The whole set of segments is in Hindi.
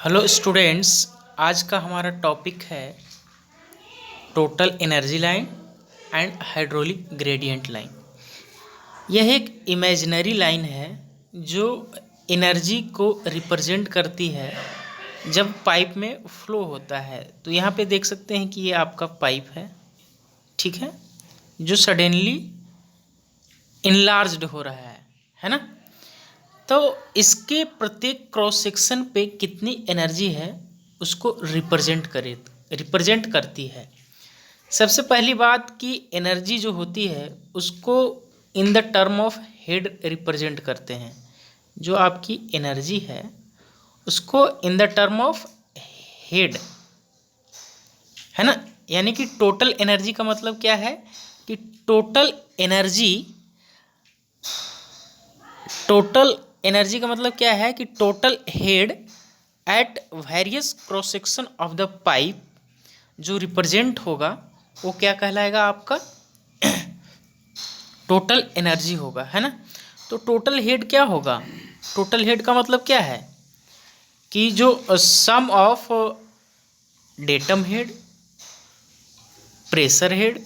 हेलो स्टूडेंट्स, आज का हमारा टॉपिक है total energy line and hydraulic gradient line. यह एक इमेजिनरी लाइन है जो एनर्जी को रिप्रेजेंट करती है जब पाइप में फ्लो होता है। तो यहाँ पे देख सकते हैं कि ये आपका पाइप ठीक है, जो सडनली इनलार्ज्ड हो रहा है ना। तो इसके प्रत्येक क्रॉस सेक्शन पे कितनी एनर्जी है उसको रिप्रेजेंट करती है। सबसे पहली बात कि एनर्जी जो होती है उसको in the term of head represent करते हैं। जो आपकी एनर्जी है उसको in the term of head, है ना। यानी कि टोटल एनर्जी का मतलब क्या है कि टोटल एनर्जी का मतलब क्या है कि total head at various cross section of the pipe जो रिप्रेजेंट होगा वो क्या कहलाएगा, आपका टोटल एनर्जी होगा, है ना। तो टोटल हेड क्या होगा? टोटल हेड का मतलब क्या है कि जो sum of datum head, pressure head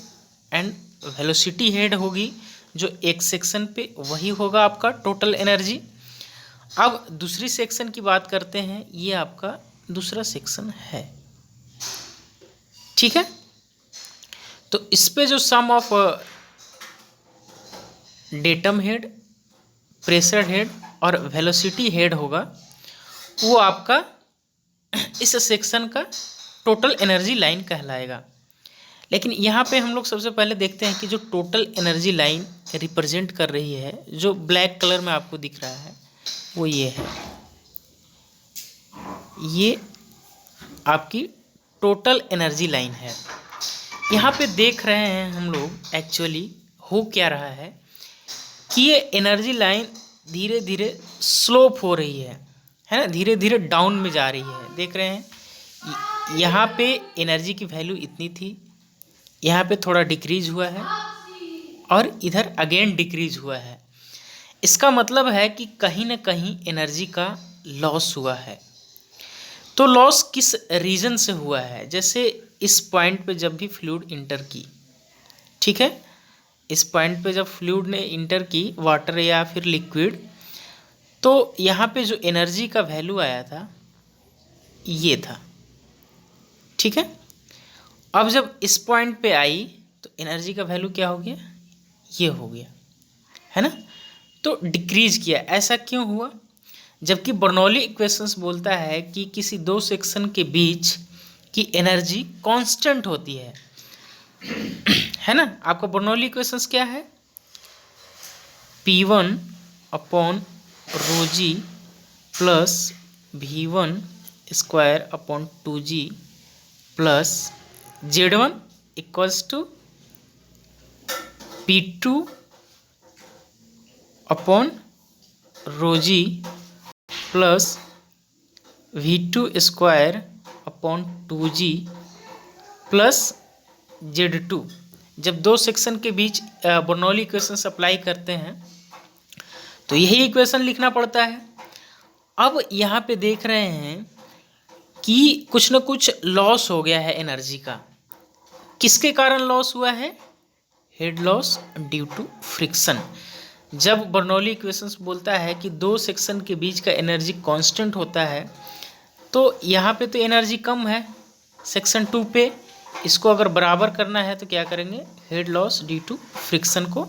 and velocity head होगी जो एक सेक्शन पे, वही होगा आपका टोटल एनर्जी। अब दूसरी सेक्शन की बात करते हैं, ये आपका दूसरा सेक्शन है, ठीक है। तो इस पे जो sum of datum head, pressure head और वेलोसिटी हेड होगा वो आपका इस सेक्शन का टोटल एनर्जी लाइन कहलाएगा। लेकिन यहाँ पे हम लोग सबसे पहले देखते हैं कि जो टोटल एनर्जी लाइन रिप्रेजेंट कर रही है, जो ब्लैक कलर में आपको दिख रहा है वो ये है। ये आपकी टोटल एनर्जी लाइन है। यहाँ पे देख रहे हैं हम लोग एक्चुअली हो क्या रहा है कि ये एनर्जी लाइन धीरे धीरे स्लोप हो रही है ना, धीरे धीरे डाउन में जा रही है। देख रहे हैं यहाँ पे एनर्जी की वैल्यू इतनी थी, यहाँ पे थोड़ा डिक्रीज हुआ है और इधर अगेन डिक्रीज हुआ है। इसका मतलब है कि कहीं ना कहीं एनर्जी का लॉस हुआ है। तो लॉस किस रीजन से हुआ है? जैसे इस पॉइंट पे जब भी फ्लूइड इंटर की, ठीक है, इस पॉइंट पे जब फ्लूइड ने इंटर की, वाटर या फिर लिक्विड, तो यहाँ पे जो एनर्जी का वैल्यू आया था ये था, ठीक है। अब जब इस पॉइंट पे आई तो एनर्जी का वैल्यू क्या हो गया? ये हो गया, है ना। तो डिक्रीज किया। ऐसा क्यों हुआ? जबकि बर्नौली इक्वेशंस बोलता है कि किसी दो सेक्शन के बीच की एनर्जी कांस्टेंट होती है ना। आपका बर्नौली इक्वेशंस क्या है? P1 upon rho g plus V1 square upon 2G plus Z1 equals to P2 upon rho g plus V2 square upon 2G plus Z2। जब दो सेक्शन के बीच बर्नौली इक्वेशन अप्लाई करते हैं तो यही इक्वेशन लिखना पड़ता है। अब यहाँ पे देख रहे हैं कि कुछ न कुछ लॉस हो गया है एनर्जी का। किसके कारण लॉस हुआ है? Head loss due to friction. जब बर्नौली इक्वेशंस बोलता है कि दो सेक्शन के बीच का एनर्जी कांस्टेंट होता है, तो यहाँ पे तो एनर्जी कम है सेक्शन 2 पे, इसको अगर बराबर करना है तो क्या करेंगे? Head loss due to friction को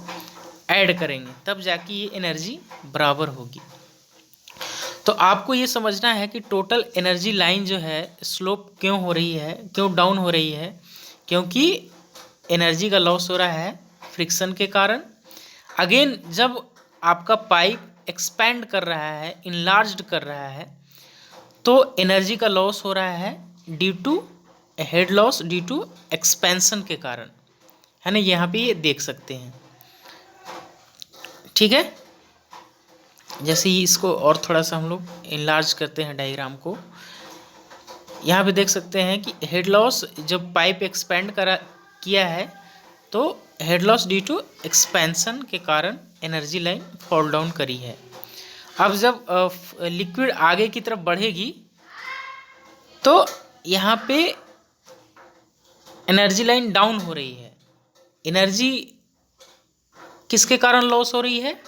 ऐड करेंगे, तब जाके ये एनर्जी बराबर होगी। तो आपको ये समझना है कि टोटल एनर्जी लाइन जो है स्लोप क्यों हो रही है, क्यों डाउन हो रही है? क्योंकि एनर्जी का लॉस हो रहा है फ्रिक्शन के कारण। अगेन जब आपका पाइप एक्सपैंड कर रहा है, इनलार्ज्ड कर रहा है, तो एनर्जी का लॉस हो रहा है due to head loss due to expansion के कारण, है ना। यहाँ पे ये देख सकते हैं, ठीक है। जैसे ही इसको और थोड़ा सा हम लोग इनलार्ज करते हैं डायग्राम को, यहाँ पे देख सकते हैं कि हेड लॉस जब पाइप एक्सपेंड किया है तो head loss due to expansion के कारण एनर्जी लाइन फॉल डाउन करी है। अब जब लिक्विड आगे की तरफ बढ़ेगी तो यहाँ पे एनर्जी लाइन डाउन हो रही है। एनर्जी किसके कारण लॉस हो रही है?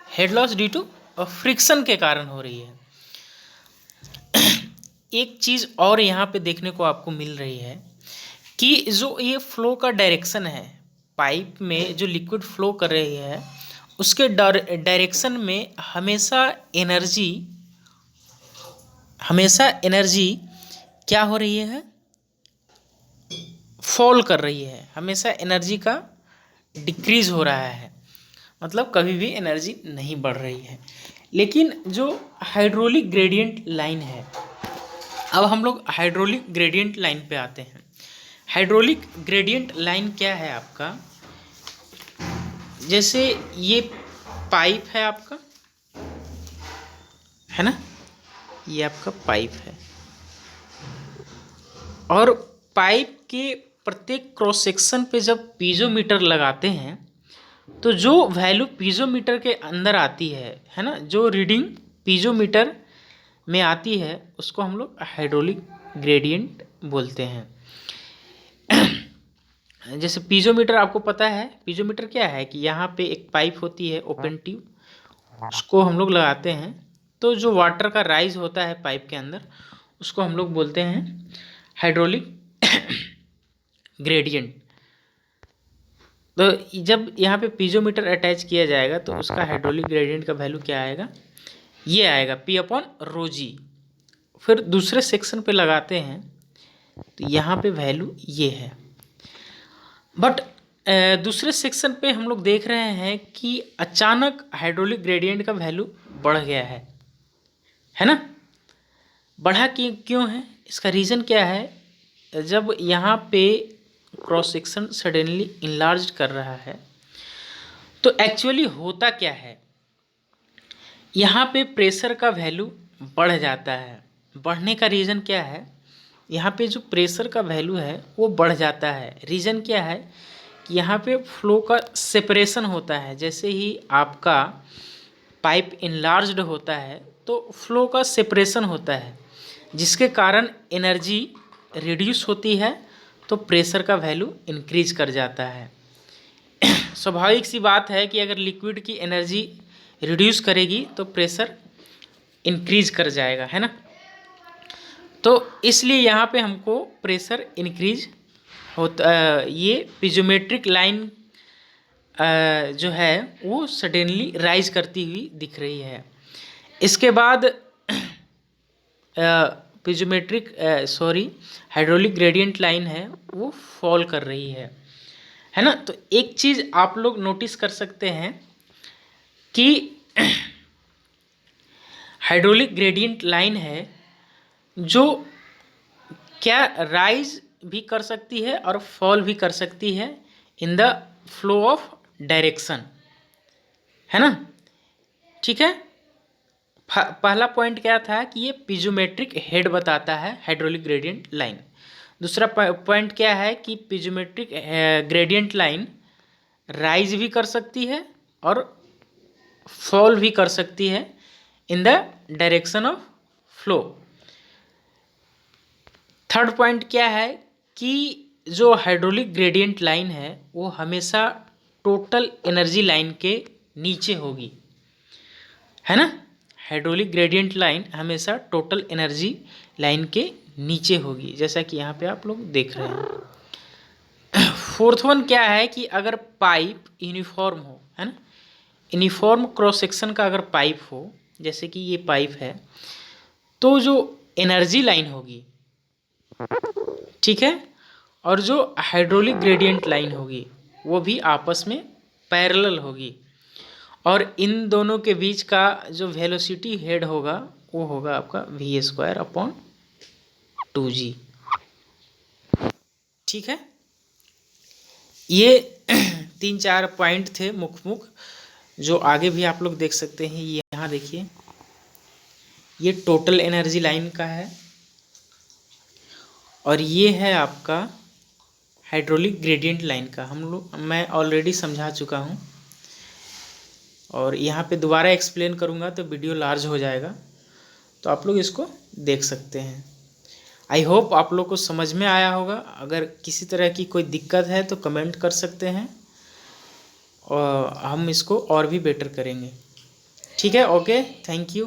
Head loss due to friction के कारण हो रही है। एक चीज़ और यहाँ पे देखने को आपको मिल रही है कि जो ये फ्लो का डायरेक्शन है, पाइप में जो लिक्विड फ्लो कर रही है उसके डायरेक्शन में हमेशा एनर्जी क्या हो रही है? फॉल कर रही है। हमेशा एनर्जी का डिक्रीज हो रहा है, मतलब कभी भी एनर्जी नहीं बढ़ रही है। लेकिन जो हाइड्रोलिक ग्रेडियंट लाइन है, अब हम लोग हाइड्रोलिक ग्रेडियंट लाइन पे आते हैं। हाइड्रोलिक ग्रेडियंट लाइन क्या है आपका? जैसे ये पाइप है आपका, है ना, ये आपका पाइप है और पाइप के प्रत्येक क्रॉस सेक्शन पे जब पीजोमीटर लगाते हैं तो जो वैल्यू पीजोमीटर के अंदर आती है ना, जो रीडिंग पीजोमीटर में आती है उसको हम लोग हाइड्रोलिक ग्रेडियंट बोलते हैं। जैसे पीजोमीटर आपको पता है, पीजोमीटर क्या है कि यहाँ पे एक पाइप होती है ओपन ट्यूब, उसको हम लोग लगाते हैं तो जो वाटर का राइज होता है पाइप के अंदर उसको हम लोग बोलते हैं हाइड्रोलिक ग्रेडियंट। तो जब यहाँ पे पीजोमीटर अटैच किया जाएगा तो उसका हाइड्रोलिक ग्रेडियंट का वैल्यू क्या आएगा? ये आएगा P/ρg। फिर दूसरे सेक्शन पे लगाते हैं तो यहाँ पे वैल्यू ये है। बट दूसरे सेक्शन पे हम लोग देख रहे हैं कि अचानक हाइड्रोलिक ग्रेडियंट का वैल्यू बढ़ गया है ना। बढ़ा क्यों है? इसका रीज़न क्या है? जब यहाँ पे क्रॉस सेक्शन सडनली इनलार्ज कर रहा है तो एक्चुअली होता क्या है, यहाँ पे प्रेशर का वैल्यू बढ़ जाता है। बढ़ने का रीज़न क्या है? यहाँ पे जो प्रेशर का वैल्यू है वो बढ़ जाता है। रीज़न क्या है कि यहाँ पे फ्लो का सेपरेशन होता है। जैसे ही आपका पाइप इनलार्ज्ड होता है तो फ्लो का सेपरेशन होता है, जिसके कारण एनर्जी रिड्यूस होती है तो प्रेशर का वैल्यू इंक्रीज कर जाता है। स्वाभाविक सी बात है कि अगर लिक्विड की एनर्जी रिड्यूस करेगी तो प्रेशर इंक्रीज कर जाएगा, है ना। तो इसलिए यहाँ पे हमको प्रेशर इंक्रीज होता, ये पीजोमेट्रिक लाइन जो है वो सडनली राइज करती हुई दिख रही है। इसके बाद हाइड्रोलिक ग्रेडियंट लाइन है वो फॉल कर रही है ना। तो एक चीज़ आप लोग नोटिस कर सकते हैं कि हाइड्रोलिक ग्रेडियंट लाइन है जो क्या राइज भी कर सकती है और फॉल भी कर सकती है in the flow of direction, है ना। ठीक है, पहला पॉइंट क्या था कि ये पीजोमेट्रिक हेड बताता है हाइड्रोलिक ग्रेडियंट लाइन। दूसरा पॉइंट क्या है कि पीजोमेट्रिक ग्रेडियंट लाइन राइज भी कर सकती है और फॉल भी कर सकती है in the direction of flow. Third point क्या है कि जो हाइड्रोलिक ग्रेडियंट लाइन है वो हमेशा टोटल एनर्जी लाइन के नीचे होगी, है ना। हाइड्रोलिक ग्रेडियंट लाइन हमेशा टोटल एनर्जी लाइन के नीचे होगी, जैसा कि यहाँ पे आप लोग देख रहे हैं। फोर्थ वन क्या है कि अगर पाइप यूनिफॉर्म हो, है ना, यूनिफॉर्म क्रॉस सेक्शन का अगर पाइप हो, जैसे कि ये पाइप है, तो जो एनर्जी लाइन होगी, ठीक है, और जो हाइड्रोलिक ग्रेडियंट लाइन होगी वो भी आपस में पैरेलल होगी और इन दोनों के बीच का जो वेलोसिटी हेड होगा वो होगा आपका v²/2g। ठीक है, ये 3-4 पॉइंट थे मुख्य, जो आगे भी आप लोग देख सकते हैं। ये यहाँ देखिए, ये टोटल एनर्जी लाइन का है और ये है आपका हाइड्रोलिक ग्रेडियंट लाइन का। मैं ऑलरेडी समझा चुका हूँ और यहाँ पे दोबारा एक्सप्लेन करूँगा तो वीडियो लार्ज हो जाएगा, तो आप लोग इसको देख सकते हैं। आई होप आप लोग को समझ में आया होगा। अगर किसी तरह की कोई दिक्कत है तो कमेंट कर सकते हैं और हम इसको और भी बेटर करेंगे। ठीक है, ओके, थैंक यू।